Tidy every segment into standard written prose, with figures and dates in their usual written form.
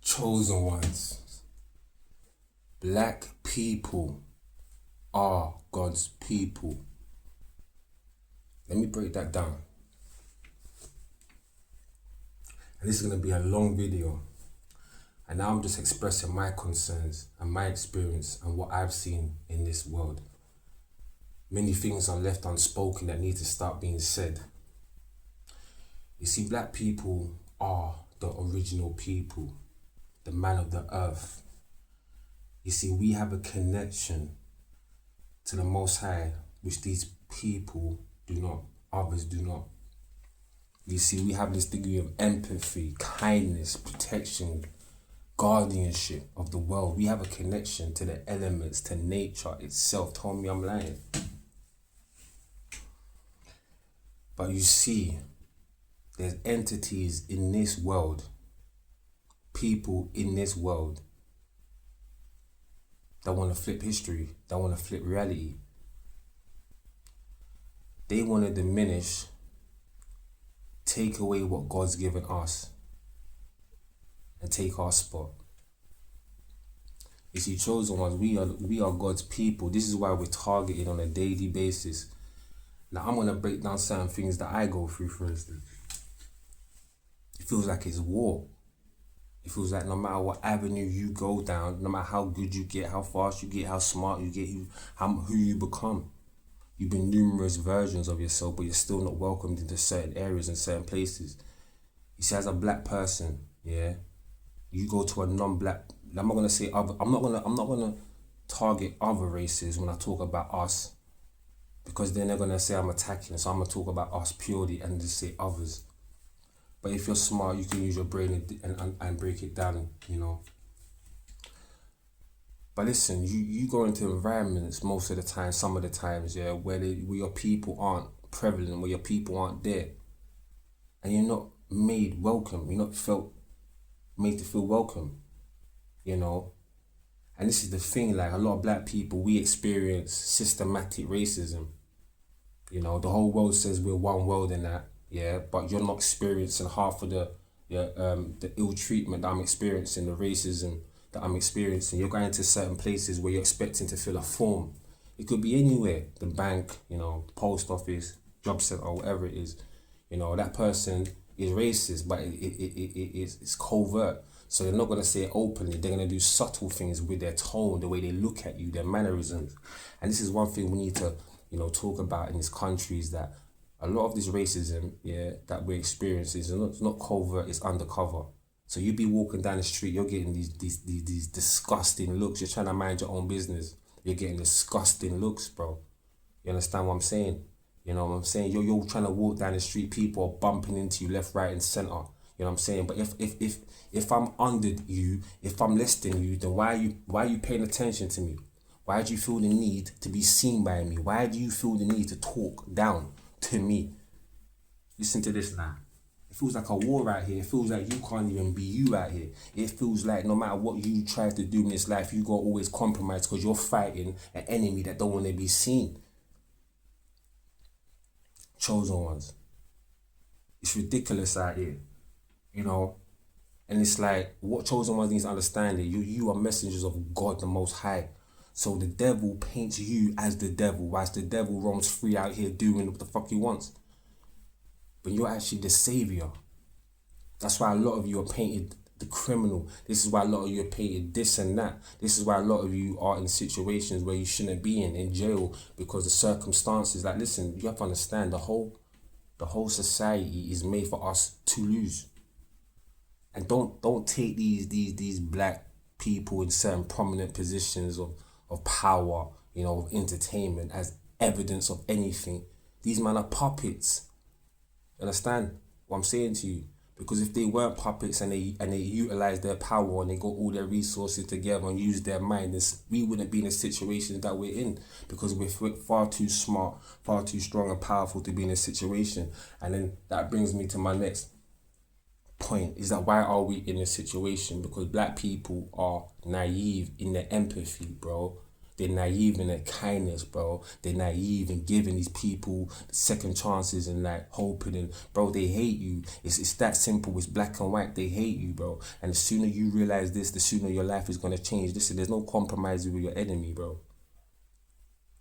Chosen ones. Black people are God's people. Let me break that down. And this is going to be a long video. And now I'm just expressing my concerns and my experience and what I've seen in this world. Many things are left unspoken that need to start being said. You see, black people are the original people, the man of the earth. You see, we have a connection to the Most High, which these people do not, others do not. You see, we have this degree of empathy, kindness, protection, guardianship of the world. We have a connection to the elements, to nature itself. Tell me I'm lying. But you see, there's entities in this world, people in this world that want to flip history, that want to flip reality. They want to diminish, take away what God's given us and take our spot. You see, chosen ones, we are God's people. This is why we're targeted on a daily basis. Now, I'm going to break down certain things that I go through, for instance. It feels like it's war. It feels like no matter what avenue you go down, no matter how good you get, how fast you get, how smart you get, who you become. You've been numerous versions of yourself, but you're still not welcomed into certain areas and certain places. You see, as a black person, yeah, you go to a non-black, I'm not gonna say other, I'm not gonna target other races when I talk about us, because then they're gonna say I'm attacking. So I'm gonna talk about us purely and just say others. But if you're smart, you can use your brain and break it down, you know. But listen, you go into environments most of the time, some of the times, yeah, where your people aren't prevalent, where your people aren't there. And you're not made welcome. You're not made to feel welcome, you know. And this is the thing, like a lot of black people, we experience systematic racism. You know, the whole world says we're one world in that, yeah, but you're not experiencing half of the ill treatment that I'm experiencing, the racism that I'm experiencing. You're going to certain places where you're expecting to fill a form. It could be anywhere, the bank, you know, post office, job center, or whatever it is. You know, that person is racist, but it's covert. So they're not going to say it openly. They're going to do subtle things with their tone, the way they look at you, their mannerisms. And this is one thing we need to, you know, talk about in this country, is that a lot of this racism, yeah, that we're experiencing is not covert, it's undercover. So you be walking down the street, you're getting these disgusting looks. You're trying to mind your own business. You're getting disgusting looks, bro. You understand what I'm saying? You know what I'm saying? You're trying to walk down the street, people are bumping into you left, right, and center. You know what I'm saying? But if I'm under you, if I'm less than you, then why are you paying attention to me? Why do you feel the need to be seen by me? Why do you feel the need to talk down to me? Listen to this now. It feels like a war out here. It feels like you can't even be you out here. It feels like no matter what you try to do in this life, you got to always compromise because you're fighting an enemy that don't want to be seen. Chosen ones. It's ridiculous out here, you know. And it's like, what chosen ones needs to understand it. You are messengers of God the Most High. So the devil paints you as the devil, whilst the devil roams free out here doing what the fuck he wants. But you're actually the savior. That's why a lot of you are painted the criminal. This is why a lot of you are painted this and that. This is why a lot of you are in situations where you shouldn't be in jail, because the circumstances. Like, listen, you have to understand, the whole society is made for us to lose. And don't take these black people in certain prominent positions of power, you know, of entertainment as evidence of anything. These men are puppets. Understand what I'm saying to you? Because if they weren't puppets and they utilize their power and they got all their resources together and use their mind, we wouldn't be in the situation that we're in, because we're far too smart, far too strong and powerful to be in a situation. And then that brings me to my next point, is that why are we in this situation? Because black people are naive in their empathy, bro. They're naive in their kindness, bro. They're naive in giving these people second chances and like hoping and bro, they hate you. It's that simple. It's black and white. They hate you, bro. And the sooner you realize this, the sooner your life is gonna change. Listen, there's no compromise with your enemy, bro.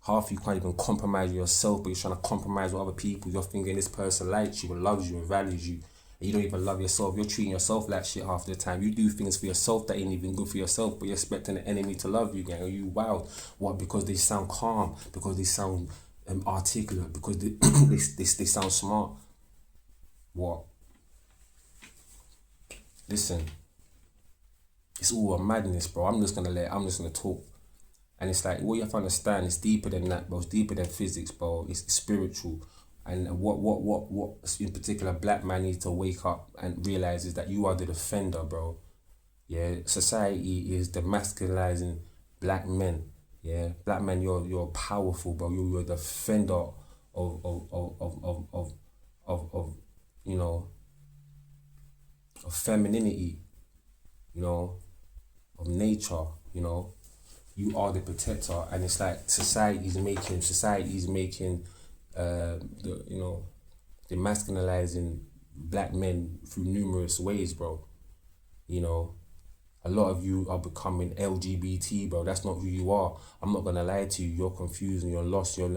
Half you can't even compromise yourself, but you're trying to compromise with other people. You're thinking this person likes you and loves you and values you. And you don't even love yourself. You're treating yourself like shit half the time. You do things for yourself that ain't even good for yourself, but you're expecting the enemy to love you, gang. Are you wild? What? Because they sound calm, because they sound articulate, because they, they sound smart. What? Listen, it's all a madness, bro. I'm just gonna talk. And it's like, what you have to understand, it's deeper than that, bro. It's deeper than physics, bro. It's spiritual. And what in particular black man needs to wake up and realize is that you are the defender, bro. Yeah, society is demasculizing black men. Yeah, black men, you're powerful, bro. You're a defender of you know, of femininity, you know, of nature, you know. You are the protector, and it's like society's making the masculinizing black men through numerous ways, bro. You know, a lot of you are becoming LGBT, bro. That's not who you are. I'm not gonna lie to you. You're confused and you're lost. You're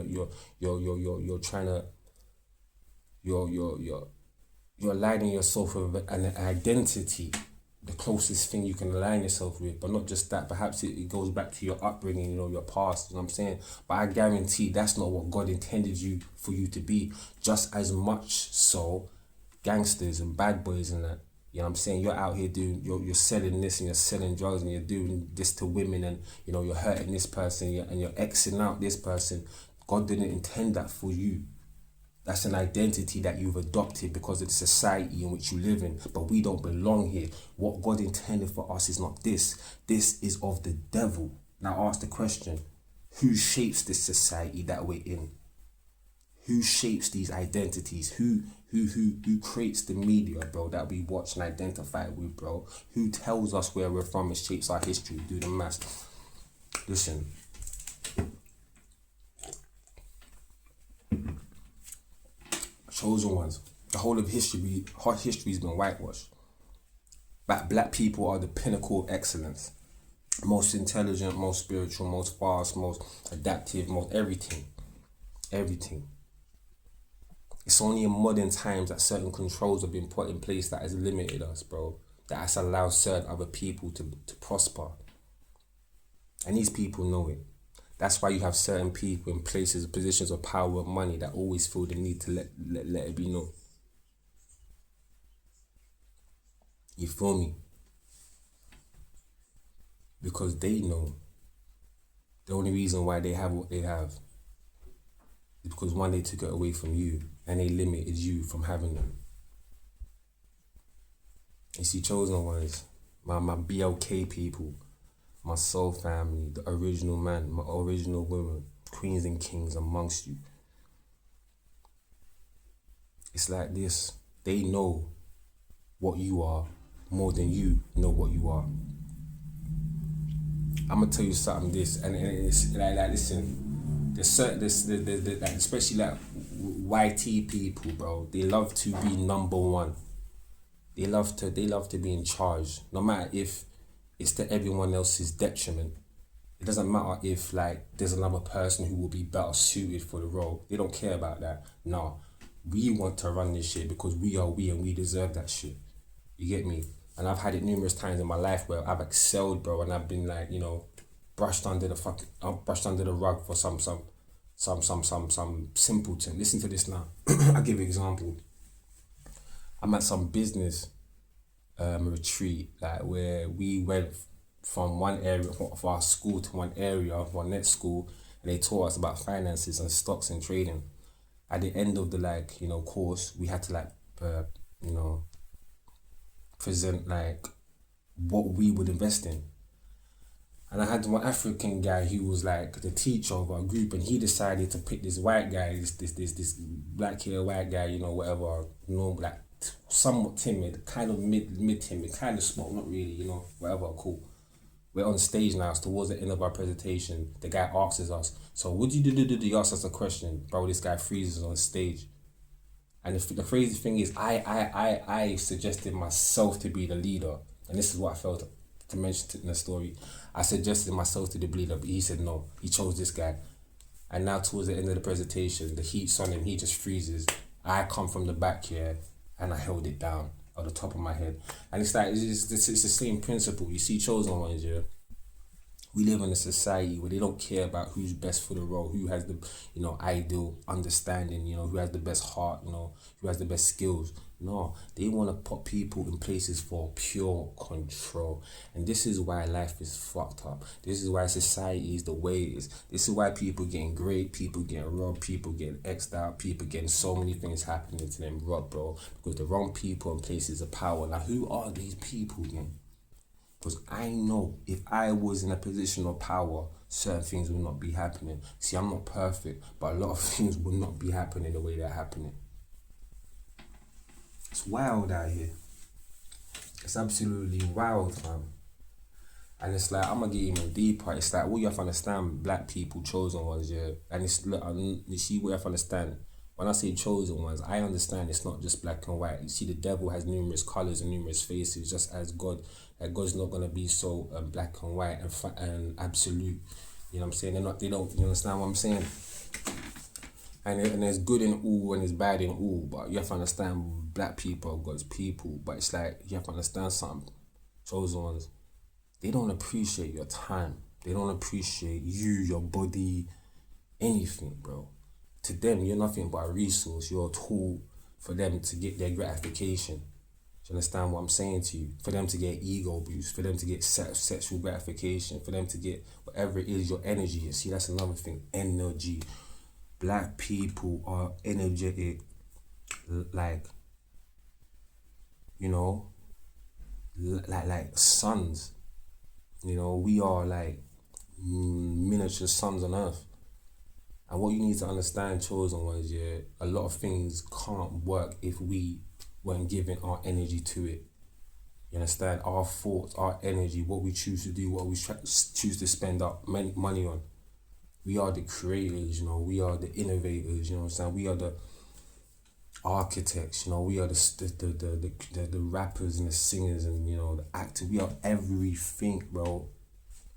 trying to you're aligning yourself with an identity, the closest thing you can align yourself with, but not just that. Perhaps it goes back to your upbringing, you know, your past, you know what I'm saying? But I guarantee that's not what God intended you for you to be. Just as much so, gangsters and bad boys and that, you know what I'm saying? You're out here doing, you're selling this and you're selling drugs and you're doing this to women and, you know, you're hurting this person and you're Xing out this person. God didn't intend that for you. That's an identity that you've adopted because of the society in which you live in. But we don't belong here. What God intended for us is not this. This is of the devil. Now ask the question, who shapes this society that we're in? Who shapes these identities? Who creates the media, bro, that we watch and identify with, bro? Who tells us where we're from and shapes our history? Do the maths. Listen. Chosen ones. The whole of history has been whitewashed. But black people are the pinnacle of excellence. Most intelligent, most spiritual, most fast, most adaptive, most everything. Everything. It's only in modern times that certain controls have been put in place that has limited us, bro. That has allowed certain other people to prosper. And these people know it. That's why you have certain people in places, positions of power and money that always feel the need to let it be known. You feel me? Because they know the only reason why they have what they have is because one, they took it away from you and they limited you from having them. You see, chosen ones, my BLK people, my soul family, the original man, my original women, queens and kings amongst you. It's like this. They know what you are more than you know what you are. I'm gonna tell you something. And it's like listen. There's certain like, especially like YT people, bro. They love to be number one. They love to be in charge, no matter if it's to everyone else's detriment. It doesn't matter if like there's another person who will be better suited for the role. They don't care about that. No, we want to run this shit because we are we and we deserve that shit. You get me? And I've had it numerous times in my life where I've excelled, bro, and I've been like, you know, brushed under the rug for some simpleton. Listen to this now. I'll give you an example. I'm at some business retreat, like where we went from one area for our school to one area of our next school, and they taught us about finances and stocks and trading. At the end of the course, we had to present like what we would invest in. And I had one African guy who was like the teacher of our group, and he decided to pick this white guy, this black hair white guy, whatever, like somewhat timid, kind of mid timid, kind of smart, not really, whatever, cool. We're on stage now. It's towards the end of our presentation. The guy asks us, so what do you do? He asks us a question. Bro, this guy freezes on stage. And the crazy thing is, I suggested myself to be the leader. And this is what I felt to mention in the story. I suggested myself to be the leader, but he said no. He chose this guy. And now towards the end of the presentation, the heat's on him. He just freezes. I come from the back here, and I held it down at the top of my head. And it's like, it's the same principle. You see chosen ones, yeah? We live in a society where they don't care about who's best for the role, who has the, ideal understanding, who has the best heart, who has the best skills. No, they want to put people in places for pure control. And this is why life is fucked up. This is why society is the way it is. This is why people getting great, people getting robbed, people getting X'd out, people getting so many things happening to them, bro. Because the wrong people in places of power. Now, who are these people again? Because I know if I was in a position of power, certain things will not be happening. See, I'm not perfect, but a lot of things will not be happening the way they're happening. It's wild out here. It's absolutely wild, fam. And it's like, I'm gonna get even deeper. It's like, what you have to understand, black people, chosen ones, yeah. And it's, look, you see what you have to understand. When I say chosen ones, I understand it's not just black and white. You see, the devil has numerous colors and numerous faces, just as God. God's not gonna be so black and white and absolute. You know what I'm saying? They don't. You understand what I'm saying? And there's good in all and there's bad in all. But you have to understand, black people are God's people. But it's like, you have to understand something. Chosen ones, they don't appreciate your time. They don't appreciate you, your body, anything, bro. To them, you're nothing but a resource. You're a tool for them to get their gratification. Do you understand what I'm saying to you? For them to get ego boost, for them to get sexual gratification, for them to get whatever it is, your energy. You see, that's another thing, energy. Black people are energetic, like, like suns. We are like miniature suns on earth. And what you need to understand, chosen ones, yeah, a lot of things can't work if we weren't giving our energy to it. You understand? Our thoughts, our energy, what we choose to do, what we choose to spend our money on. We are the creators, we are the innovators, you know what I'm saying? We are the architects, we are the rappers and the singers and, the actors. We are everything, bro.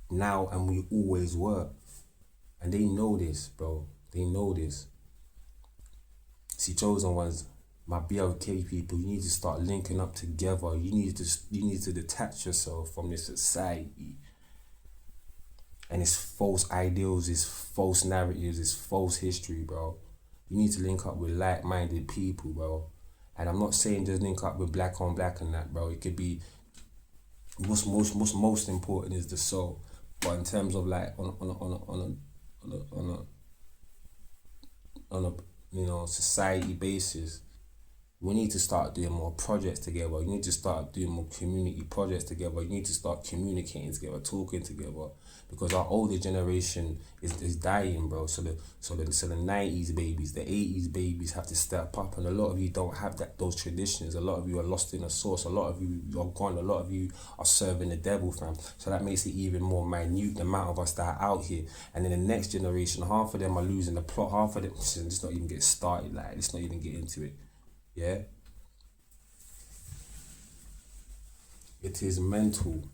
Now, and we always were. And they know this, bro. They know this. See, chosen ones, my BLK people, you need to start linking up together. You need to detach yourself from this society and its false ideals, its false narratives, its false history, bro. You need to link up with like-minded people, bro. And I'm not saying just link up with black on black and that, bro. It could be what's most important is the soul. But in terms of like on a society basis, we need to start doing more projects together. You need to start doing more community projects together. You need to start communicating together, talking together, because our older generation is dying, bro. So the 90s babies, the 80s babies have to step up, and a lot of you don't have those traditions. A lot of you are lost in the source. A lot of you are gone. A lot of you are serving the devil, fam. So that makes it even more minute, the amount of us that are out here. And then the next generation, half of them are losing the plot. Half of them, let's not even get started. Like, let's not even get into it. Yeah, it is mental.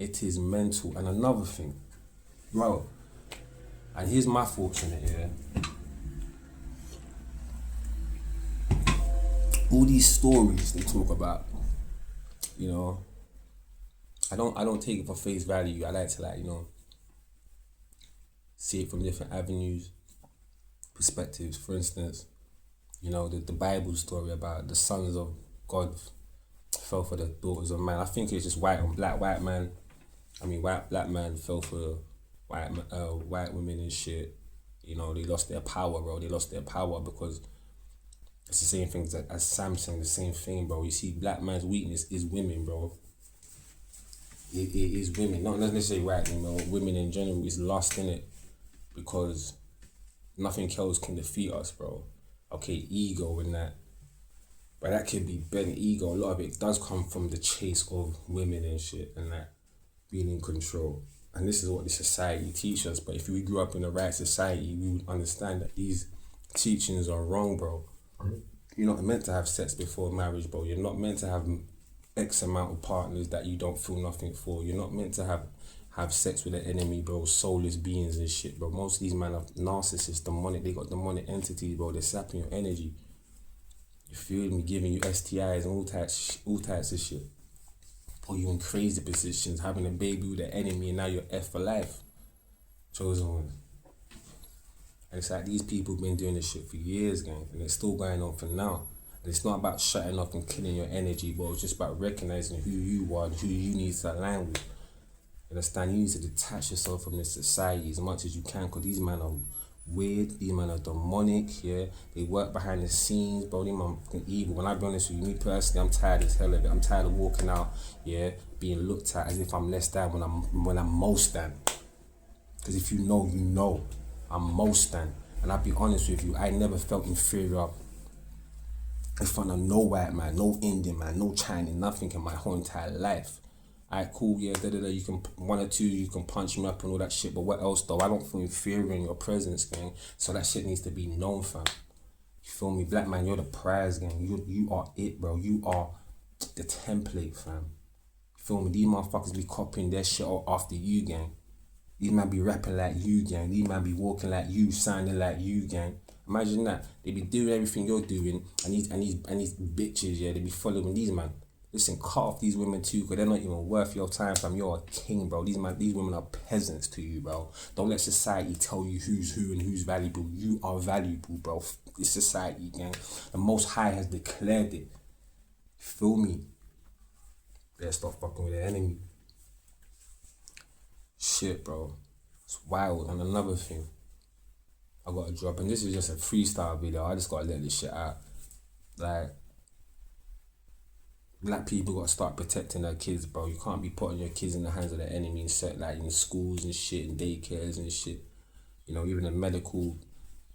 It is mental. And another thing, bro, and here's my thoughts on it, yeah. All these stories they talk about, I don't take it for face value. I like to see it from different avenues, perspectives. For instance, the Bible story about the sons of God fell for the daughters of man. I think it's just white on black. White black man fell for white women and shit. They lost their power, bro. They lost their power because it's the same thing as Sam saying, the same thing, bro. You see, black man's weakness is women, bro. It is women, not necessarily white women, but women in general is lost in it because nothing else can defeat us, bro. Okay, ego and that. But that could be bent ego. A lot of it does come from the chase of women and shit and that. being in control. And this is what the society teaches us. But if we grew up in the right society, we would understand that these teachings are wrong, bro. You're not meant to have sex before marriage, bro. You're not meant to have X amount of partners that you don't feel nothing for. You're not meant to have sex with an enemy, bro. Soulless beings and shit, bro. Most of these men are narcissists, demonic. They got demonic entities, bro. They're sapping your energy. You feel me? Giving you STIs and all types of shit. Put you in crazy positions, having a baby with an enemy, and now you're F for life. Chosen ones. And it's like these people been doing this shit for years, gang, and it's still going on for now. And it's not about shutting up and killing your energy, but it's just about recognizing who you are and who you need to align with. You understand? You need to detach yourself from this society as much as you can, because these men are weird, these men are demonic, yeah. They work behind the scenes, bro. These men are fucking evil. When I be honest with you, me personally, I'm tired as hell of it. I'm tired of walking out, yeah, being looked at as if I'm less than when I'm most than. Because if you know, I'm most than. And I'll be honest with you, I never felt inferior in front of no white man, no Indian man, no Chinese, nothing in my whole entire life. Alright, cool, yeah, you can, one or two, you can punch me up and all that shit, but what else though? I don't feel inferior in your presence, gang. So that shit needs to be known, fam. You feel me? Black man, you're the prize, gang. You are it, bro. You are the template, fam. You feel me? These motherfuckers be copying their shit after you, gang. These man be rapping like you, gang. These man be walking like you, sounding like you, gang. Imagine that. They be doing everything you're doing, and these bitches, yeah, they be following these man. Listen, cut off these women too, because they're not even worth your time, fam. You're a king, bro. These women are peasants to you, bro. Don't let society tell you who's who and who's valuable. You are valuable, bro. It's society, gang. The Most High has declared it. Feel me? Better stop fucking with the enemy. Shit, bro. It's wild. And another thing I gotta drop, and this is just a freestyle video. I just gotta let this shit out. Like, black people gotta start protecting their kids, bro. You can't be putting your kids in the hands of the enemy and set like in schools and shit and daycares and shit. You know, even the medical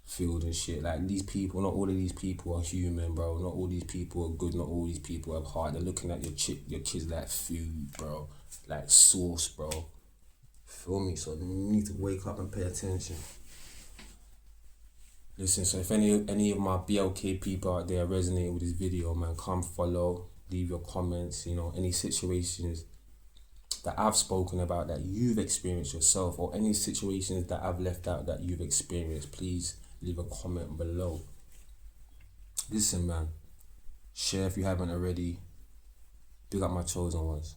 field and shit. Like these people, not all of these people are human, bro. Not all these people are good. Not all these people have heart. They're looking at your kids like food, bro. Like sauce, bro. Feel me? So you need to wake up and pay attention. Listen, so if any of my BLK people out there resonate with this video, man, come follow, leave your comments, you know, any situations that I've spoken about that you've experienced yourself, or any situations that I've left out that you've experienced, please leave a comment below. Listen, man, share if you haven't already. Big up my chosen ones.